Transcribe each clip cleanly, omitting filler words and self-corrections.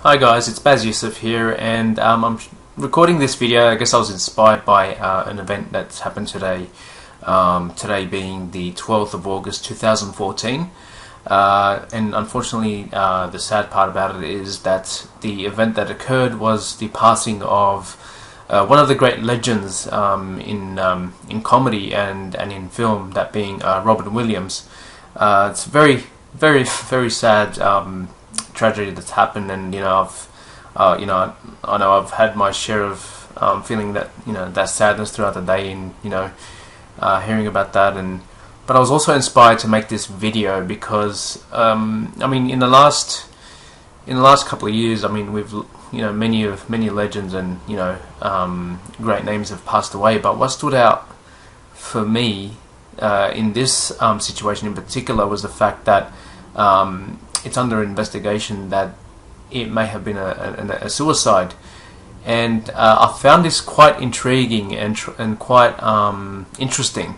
Hi guys, it's Baz Yusuf here, and I'm recording this video. I guess I was inspired by an event that's happened today. Today being the 12th of August 2014, and unfortunately the sad part about it is that the event that occurred was the passing of one of the great legends in comedy and in film, that being Robin Williams. It's very, very, very sad tragedy that's happened, and I know I've had my share of feeling that that sadness throughout the day, and hearing about that. But I was also inspired to make this video because I mean, in the last couple of years, I mean, we've many legends and great names have passed away. But what stood out for me in this situation in particular was the fact that it's under investigation that it may have been a suicide, and I found this quite intriguing and quite interesting.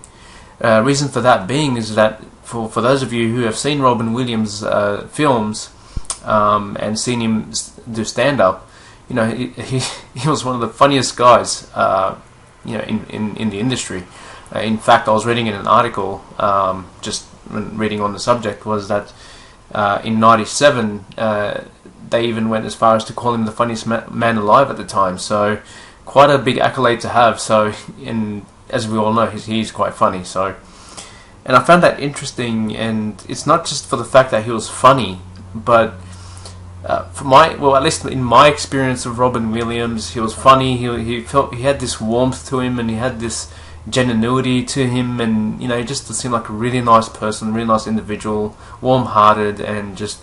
Reason for that being is that for those of you who have seen Robin Williams films and seen him do stand up, he was one of the funniest guys in the industry. In fact, I was reading in an article just reading on the subject was that in '97 they even went as far as to call him the funniest man alive at the time. So quite a big accolade to have. So, and as we all know, he's quite funny. So, and I found that interesting, and it's not just for the fact that he was funny, but at least in my experience of Robin Williams, he was funny. He had this warmth to him, and he had this genuinity to him, and he just seemed like a really nice person, really nice individual, warm-hearted, and just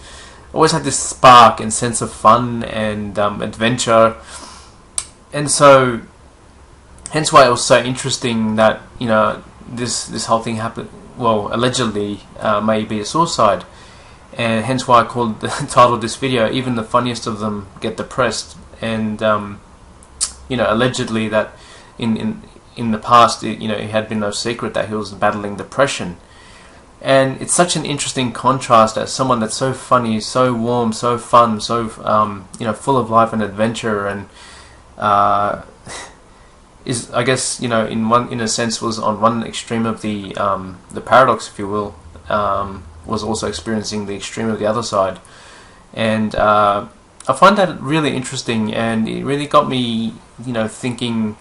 always had this spark and sense of fun and adventure. And so hence why it was so interesting that this whole thing happened, well, allegedly may be a suicide, and hence why I called the title of this video "Even the Funniest of Them Get Depressed." And allegedly that in the past, it had been no secret that he was battling depression. And it's such an interesting contrast as someone that's so funny, so warm, so fun, so full of life and adventure, and is, I guess, in a sense, was on one extreme of the paradox, if you will, was also experiencing the extreme of the other side. And I find that really interesting, and it really got me thinking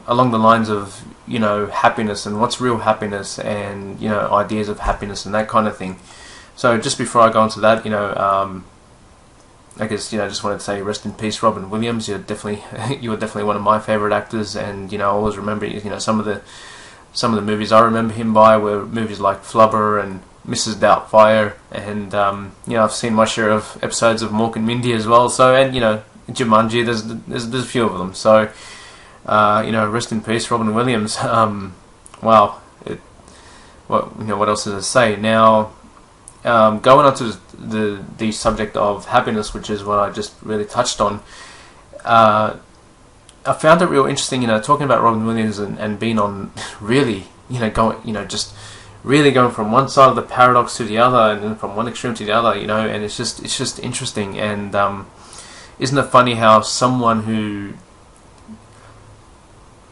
along the lines of happiness and what's real happiness, and ideas of happiness and that kind of thing. So just before I go into that, I guess just wanted to say rest in peace, Robin Williams. You were definitely one of my favorite actors, and I always remember some of the movies I remember him by were movies like Flubber and Mrs. Doubtfire, and I've seen my share of episodes of Mork and Mindy as well. So, and Jumanji, there's a few of them. So rest in peace, Robin Williams. Wow. What else is to say? Now, going on to the subject of happiness, which is what I just really touched on. I found it real interesting, talking about Robin Williams and being on really, just really going from one side of the paradox to the other, and then from one extreme to the other, and it's just interesting. And isn't it funny how someone who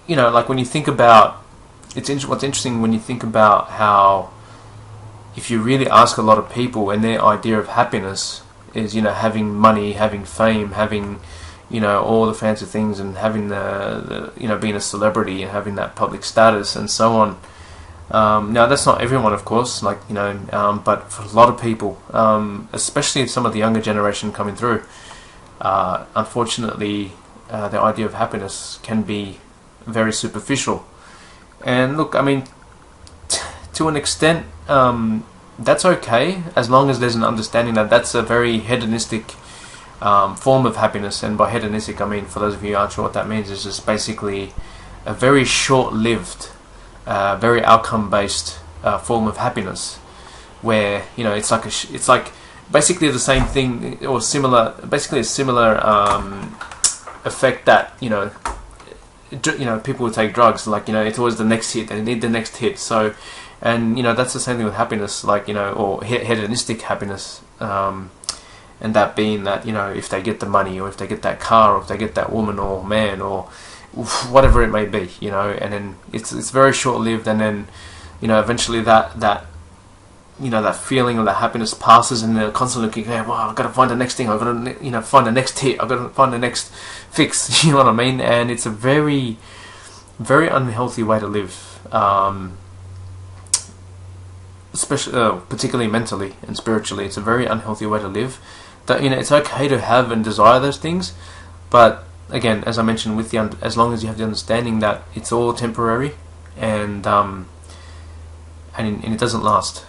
like when you think about what's interesting when you think about how, if you really ask a lot of people, and their idea of happiness is having money, having fame, having all the fancy things, and having the being a celebrity and having that public status and so on. Now that's not everyone, of course, but for a lot of people, especially some of the younger generation coming through, unfortunately, their idea of happiness can be very superficial. And look, I mean, to an extent, that's okay, as long as there's an understanding that that's a very hedonistic form of happiness. And by hedonistic, I mean, for those of you who aren't sure what that means, it's just basically a very short-lived, very outcome-based form of happiness, where it's like basically the same thing or similar, basically a similar effect that people would take drugs, it's always the next hit, and they need the next hit. So, and that's the same thing with happiness, or hedonistic happiness. and that being that, you know, if they get the money, or if they get that car, or if they get that woman or man, or whatever it may be, you know, and then it's very short-lived, and then, you know, eventually that you know, that feeling of that happiness passes, and they're constantly looking, hey, wow, I've got to find the next thing, I've got to, you know, find the next hit, I've got to find the next fix, you know what I mean? And it's a very, very unhealthy way to live, especially, particularly mentally and spiritually. It's a very unhealthy way to live. That, you know, it's okay to have and desire those things, but again, as I mentioned, with as long as you have the understanding that it's all temporary, and it doesn't last.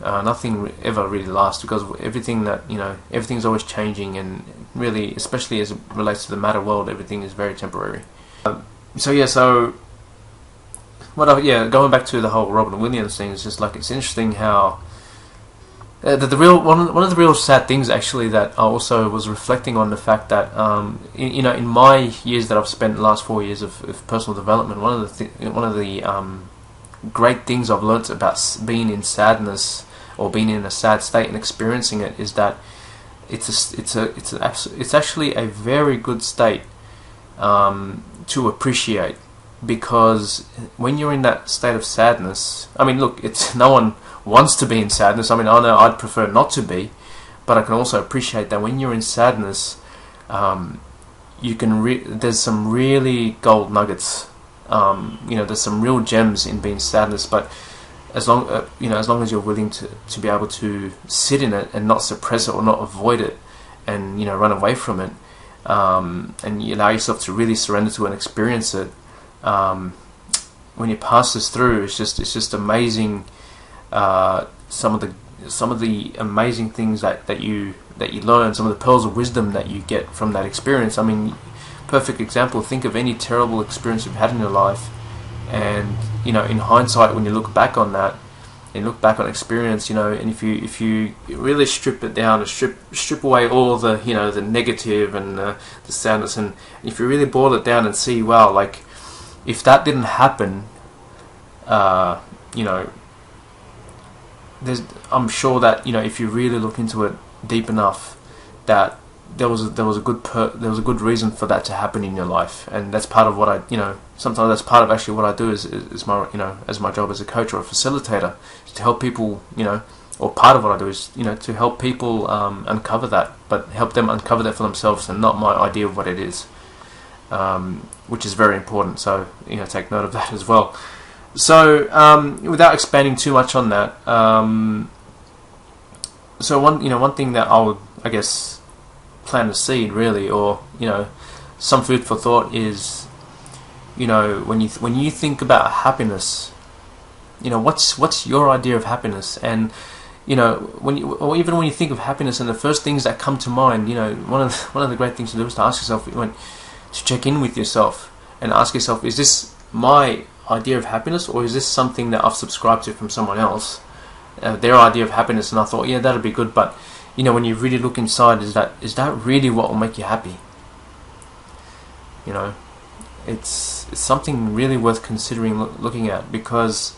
Nothing ever really lasts, because everything that, you know, everything's always changing, and really, especially as it relates to the matter world, everything is very temporary. So going back to the whole Robin Williams thing, it's just like, it's interesting how one of the real sad things actually that I also was reflecting on, the fact that you know, in my years that I've spent, the last 4 years of personal development, one of the great things I've learnt about being in sadness, or being in a sad state and experiencing it, is that it's actually a very good state to appreciate, because when you're in that state of sadness, I mean, look, it's, no one wants to be in sadness. I mean, I know I'd prefer not to be, but I can also appreciate that when you're in sadness, you can there's some really gold nuggets. You know, there's some real gems in being sadness, but as long you know, as long as you're willing to be able to sit in it and not suppress it or not avoid it, and, you know, run away from it, and you allow yourself to really surrender to it and experience it. When you pass this through, it's just amazing. Some of the amazing things that you learn, some of the pearls of wisdom that you get from that experience. I mean, perfect example, think of any terrible experience you've had in your life, and, you know, in hindsight, when you look back on that, and look back on experience, you know, and if you really strip it down and strip away all the, you know, the negative and the sadness, and if you really boil it down and see, wow, like, if that didn't happen, you know, I'm sure that, you know, if you really look into it deep enough, that there was a good reason for that to happen in your life. And that's part of what I, you know, sometimes that's part of actually what I do is my, you know, as my job as a coach or a facilitator, is to help people, you know, or part of what I do is, you know, to help people uncover that, but help them uncover that for themselves, and not my idea of what it is, which is very important. So, you know, take note of that as well. So, without expanding too much on that, so one thing that I would, I guess, plant a seed, really, or, you know, some food for thought is, you know, when you think about happiness, you know, what's your idea of happiness? And, you know, or even when you think of happiness, and the first things that come to mind, you know, one of the great things to do is to ask yourself, to check in with yourself and ask yourself, is this my idea of happiness, or is this something that I've subscribed to from someone else, their idea of happiness, and I thought, yeah, that'd be good, but, you know, when you really look inside, is that really what will make you happy? You know, it's something really worth considering looking at, because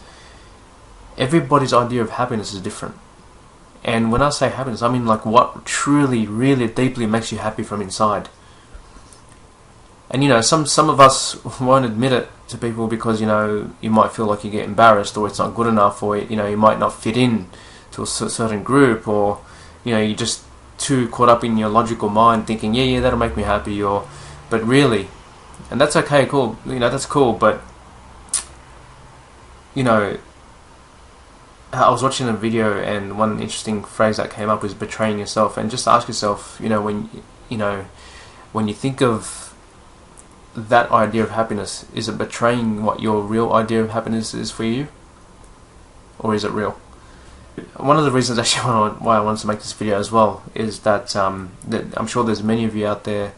everybody's idea of happiness is different. And when I say happiness, I mean like what truly, really deeply makes you happy from inside. And, you know, some of us won't admit it to people, because, you know, you might feel like you get embarrassed, or it's not good enough, or, you know, you might not fit in to a certain group, or, you know, you're just too caught up in your logical mind thinking, yeah, that'll make me happy, but really, and that's okay, cool, you know, that's cool, but, you know, I was watching a video, and one interesting phrase that came up was betraying yourself. And just ask yourself, you know, when you think of that idea of happiness, is it betraying what your real idea of happiness is for you, or is it real? One of the reasons actually why I wanted to make this video as well is that, that I'm sure there's many of you out there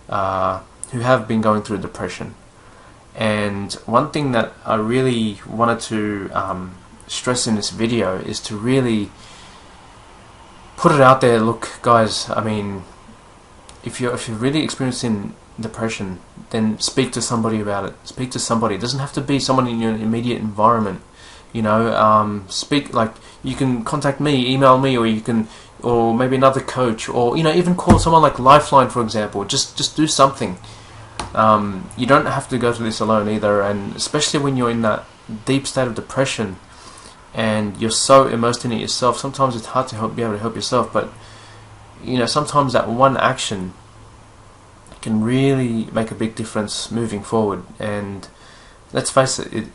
who have been going through depression, and one thing that I really wanted to stress in this video is to really put it out there. Look, guys, I mean, if you're really experiencing depression, then speak to somebody about it. Speak to somebody. It doesn't have to be someone in your immediate environment. You know, speak, like, you can contact me, email me, or you can or maybe another coach, or even call someone like Lifeline, for example. Just do something. You don't have to go through this alone either, and especially when you're in that deep state of depression and you're so immersed in it yourself, sometimes it's hard to be able to help yourself. But sometimes that one action can really make a big difference moving forward. And let's face it,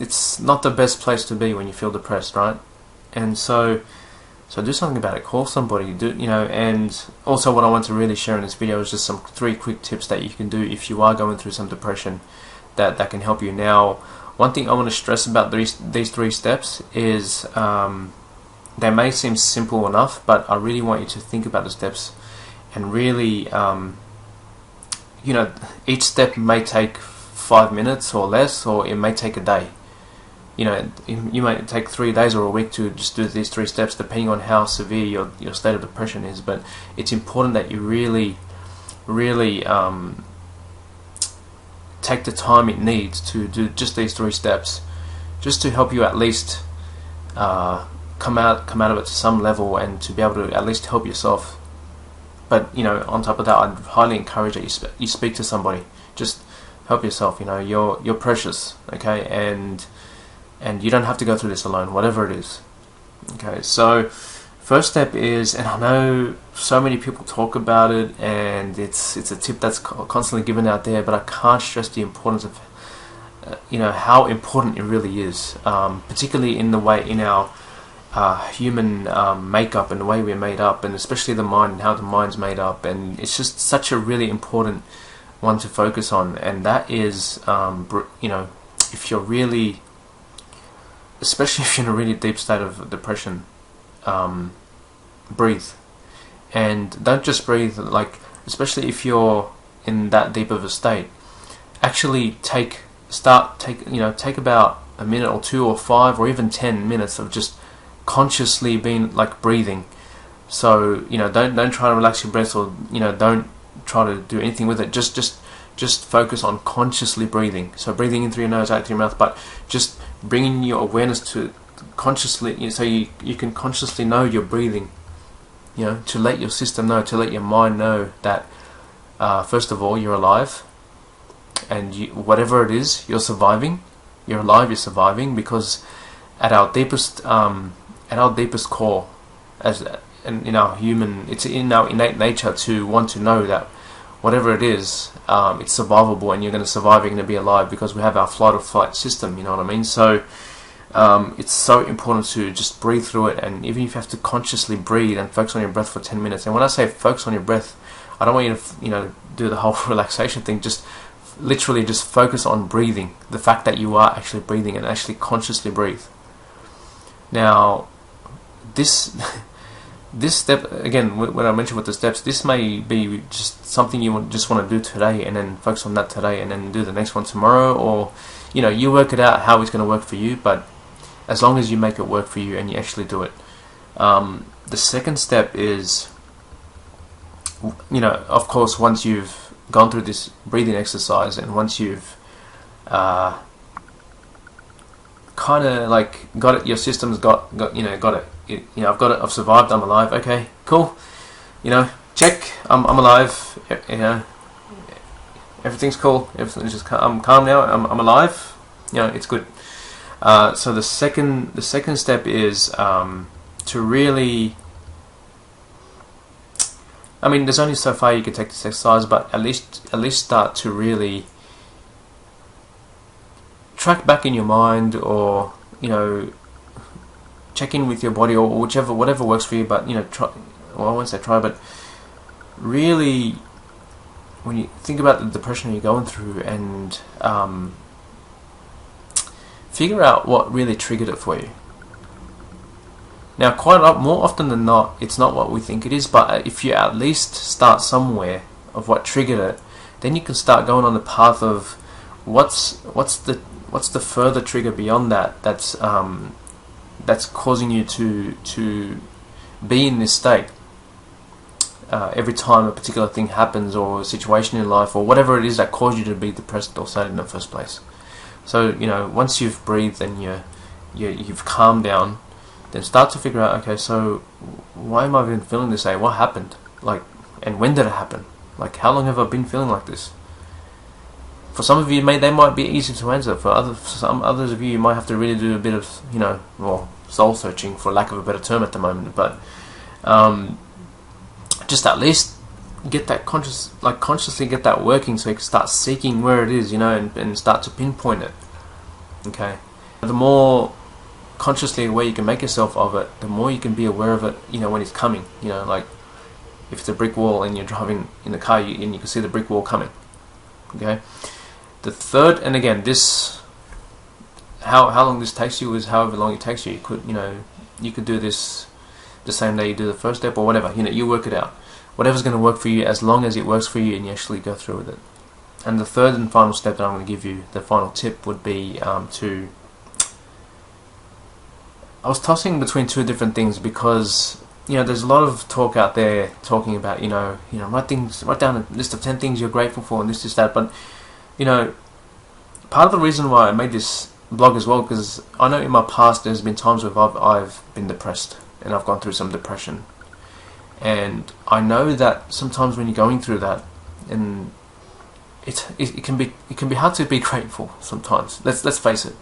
it's not the best place to be when you feel depressed, right? And so do something about it. Call somebody. And also, what I want to really share in this video is just some 3 quick tips that you can do if you are going through some depression that can help you. Now, one thing I want to stress about these 3 steps is they may seem simple enough, but I really want you to think about the steps and really, each step may take 5 minutes or less, or it may take a day. You might take 3 days or a week to just do these 3 steps, depending on how severe your state of depression is. But it's important that you really take the time it needs to do just these 3 steps, just to help you at least come out of it to some level, and to be able to at least help yourself. But on top of that, I'd highly encourage that you speak to somebody. Just help yourself. You're precious, okay, and you don't have to go through this alone, whatever it is. Okay, so first step is, and I know so many people talk about it, and it's a tip that's constantly given out there, but I can't stress the importance of how important it really is, particularly in our human makeup and the way we're made up, and especially the mind and how the mind's made up. And it's just such a really important one to focus on, and that is if you're really, especially if you're in a really deep state of depression, breathe. And don't just breathe, especially if you're in that deep of a state, actually take about a minute or 2 or 5 or even 10 minutes of just consciously being breathing. So don't try to relax your breath, or don't try to do anything with it. Just focus on consciously breathing. So breathing in through your nose, out through your mouth, but just bringing your awareness to consciously, so you can consciously know you're breathing. To let your system know, to let your mind know that first of all, you're alive, and whatever it is, you're surviving. You're alive. You're surviving, because at our deepest core, and in our human, it's in our innate nature to want to know that whatever it is, it's survivable, and you're going to survive, you're going to be alive, because we have our flight or flight system, you know what I mean? So it's so important to just breathe through it. And even if you have to consciously breathe and focus on your breath for 10 minutes, and when I say focus on your breath, I don't want you to do the whole relaxation thing. Just literally just focus on breathing, the fact that you are actually breathing, and actually consciously breathe. Now, this step, again, when I mentioned with the steps, this may be just something you just want to do today, and then focus on that today, and then do the next one tomorrow, or you work it out how it's going to work for you. But as long as you make it work for you and you actually do it. The second step is, of course, once you've gone through this breathing exercise, and once you've kind of got it, your system's got it. I've survived, I'm alive. Okay, cool. Check. I'm alive. Everything's cool. Everything's just I'm calm now. I'm alive. It's good. So the second step is to really. I mean, there's only so far you can take this exercise, but at least start to really track back in your mind, or check in with your body, or whatever works for you. But try. Well, I won't say try, but really, when you think about the depression you're going through, and figure out what really triggered it for you. Now, more often than not, it's not what we think it is, but if you at least start somewhere of what triggered it, then you can start going on the path of what's the further trigger beyond that that's causing you to be in this state every time a particular thing happens, or a situation in life, or whatever it is that caused you to be depressed or sad in the first place. So once you've breathed and you've calmed down, then start to figure out, okay, so why am I even feeling this way? What happened? Like, and when did it happen? Like, how long have I been feeling like this? For some of you, they might be easy to answer. For some others of you, you might have to really do a bit of, well, soul searching, for lack of a better term at the moment. But just at least get that consciously get that working, so you can start seeking where it is, and start to pinpoint it. Okay, the more consciously aware you can make yourself of it, the more you can be aware of it, when it's coming. Like if it's a brick wall and you're driving in the car, and you can see the brick wall coming. Okay. The third, and again, this, how long this takes you is however long it takes you. You could, you could do this the same day you do the first step or whatever. You work it out. Whatever's going to work for you, as long as it works for you and you actually go through with it. And the third and final step that I'm going to give you, the final tip, would be I was tossing between two different things, because there's a lot of talk out there talking about write down a list of 10 things you're grateful for and this that, but part of the reason why I made this blog as well, because I know in my past there's been times where I've been depressed and I've gone through some depression, and I know that sometimes when you're going through that, and it can be hard to be grateful sometimes. Let's face it,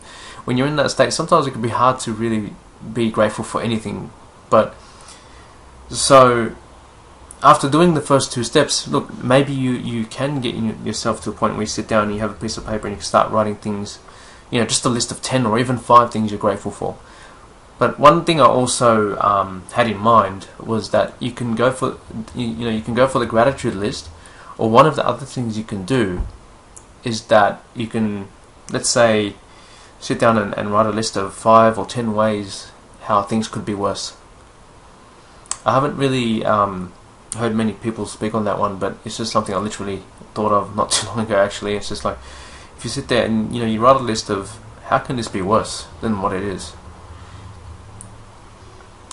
when you're in that state, sometimes it can be hard to really be grateful for anything. But so after doing the first two steps, look, maybe you can get yourself to a point where you sit down and you have a piece of paper and you can start writing things, just a list of 10 or even 5 things you're grateful for. But one thing I also had in mind was that you can go for you can go for the gratitude list, or one of the other things you can do is that you can, let's say, sit down and write a list of 5 or 10 ways how things could be worse. I haven't really heard many people speak on that one, but it's just something I literally thought of not too long ago. Actually, it's just like, if you sit there and you write a list of how can this be worse than what it is,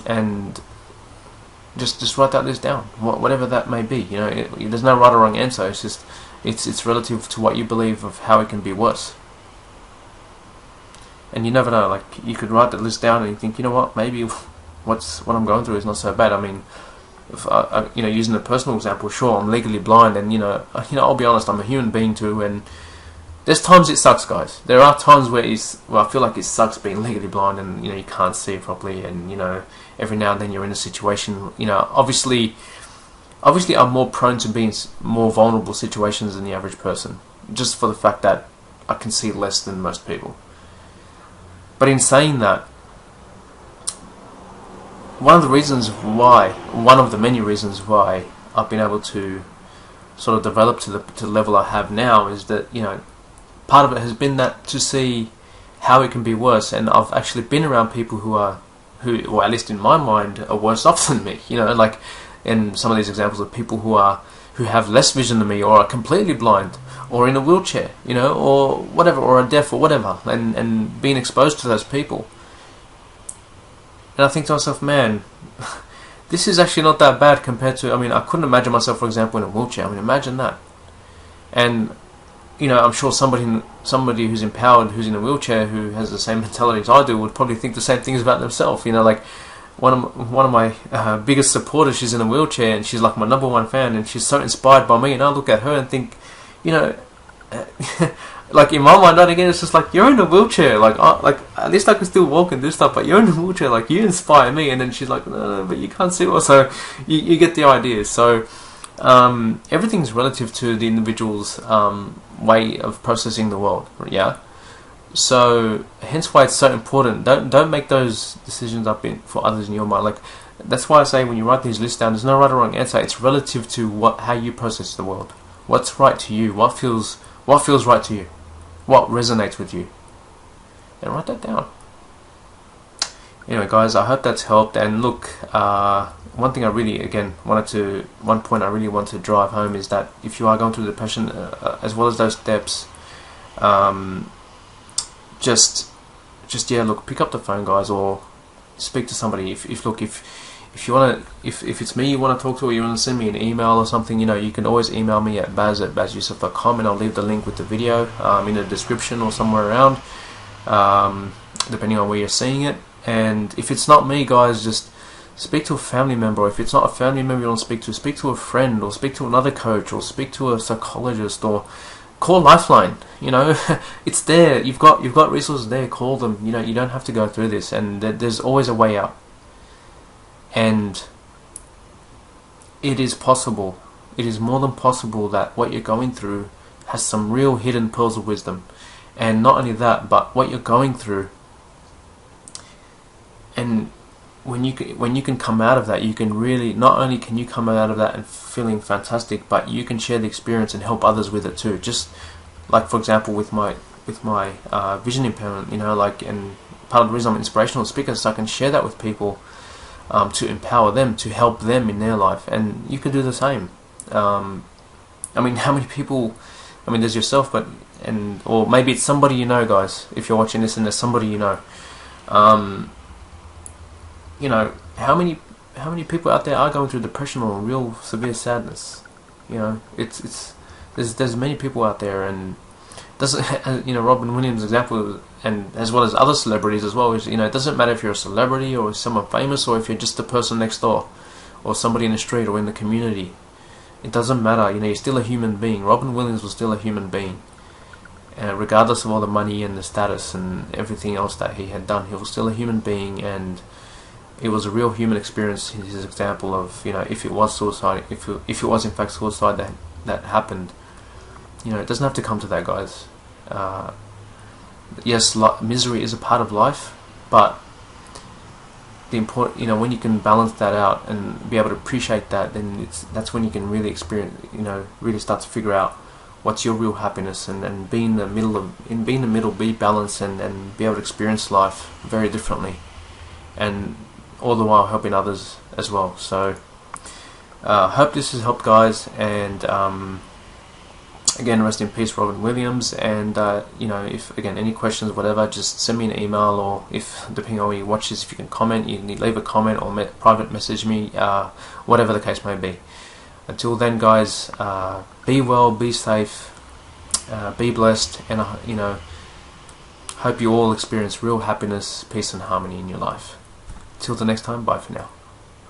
and just write that list down, whatever that may be. There's no right or wrong answer. It's just it's relative to what you believe of how it can be worse. And you never know. Like, you could write the list down and you think, what, maybe what I'm going through is not so bad. I mean, if using a personal example, sure, I'm legally blind, and I'll be honest, I'm a human being too, and there's times it sucks, guys. There are times where I feel like it sucks being legally blind, and you can't see properly, and every now and then you're in a situation, obviously I'm more prone to being more vulnerable situations than the average person, just for the fact that I can see less than most people. But in saying that, one of the many reasons why I've been able to sort of develop to the level I have now is that, part of it has been that to see how it can be worse, and I've actually been around people who, or at least in my mind, are worse off than me. Like in some of these examples of people who have less vision than me, or are completely blind, or in a wheelchair, or whatever, or are deaf, or whatever, and being exposed to those people. And I think to myself, man, this is actually not that bad compared to, I couldn't imagine myself, for example, in a wheelchair. imagine that. And, I'm sure somebody who's empowered, who's in a wheelchair, who has the same mentality as I do, would probably think the same things about themselves. Like, one of my biggest supporters, she's in a wheelchair, and she's like my #1 fan, and she's so inspired by me, and I look at her and think, like in my mind, right, again, it's just like, you're in a wheelchair, like at least I can still walk and do stuff, but you're in a wheelchair, like, you inspire me. And then she's like, no, but you can't see well. So you get the idea. So everything's relative to the individual's way of processing the world, yeah. So hence why it's so important. Don't make those decisions up for others in your mind. Like, that's why I say, when you write these lists down, there's no right or wrong answer. It's relative to how you process the world. What's right to you? What feels right to you? What resonates with you? And write that down. Anyway, guys, I hope that's helped. And look, one point I really want to drive home is that if you are going through depression, as well as those steps, just pick up the phone, guys, or speak to somebody. If you want to, if it's me you want to talk to, or you want to send me an email or something, you can always email me at baz@bazyusuf.com, and I'll leave the link with the video in the description or somewhere around, depending on where you're seeing it. And if it's not me, guys, just speak to a family member. Or if it's not a family member you want to speak to a friend, or speak to another coach, or speak to a psychologist, or call Lifeline. You know, it's there. You've got resources there. Call them. You know, you don't have to go through this, and there's always a way out. And it is possible. It is more than possible that what you're going through has some real hidden pearls of wisdom. And not only that, but what you're going through, and when you can come out of that, you can really, not only can you come out of that and feeling fantastic, but you can share the experience and help others with it too. Just like, for example, with my vision impairment, you know, like, and part of the reason I'm an inspirational speaker is so I can share that with people, to empower them, to help them in their life. And you can do the same. I mean, how many people, I mean, there's yourself, but, or maybe it's somebody you know, guys, if you're watching this and there's somebody you know. You know, how many people out there are going through depression or real severe sadness? You know, there's many people out there, and doesn't, you know, Robin Williams' example, and as well as other celebrities as well, is, you know, it doesn't matter if you're a celebrity or someone famous, or if you're just the person next door, or somebody in the street or in the community. It doesn't matter. You know, you're still a human being. Robin Williams was still a human being, regardless of all the money and the status and everything else that he had done. He was still a human being, and it was a real human experience. His example of, you know, if it was suicide, if it was in fact suicide that happened, you know, it doesn't have to come to that, guys. Yes, misery is a part of life, but the important, you know, when you can balance that out and be able to appreciate that, then that's when you can really experience, you know, really start to figure out what's your real happiness, and be in the middle, be balanced, and be able to experience life very differently, and all the while helping others as well. So hope this has helped, guys, and again, rest in peace, Robin Williams. And you know, if again any questions, whatever, just send me an email, or if, depending on where you watch this, if you can comment, you can leave a comment or private message me, whatever the case may be. Until then, guys, be well, be safe, be blessed, and you know, hope you all experience real happiness, peace and harmony in your life. Till the next time, bye for now.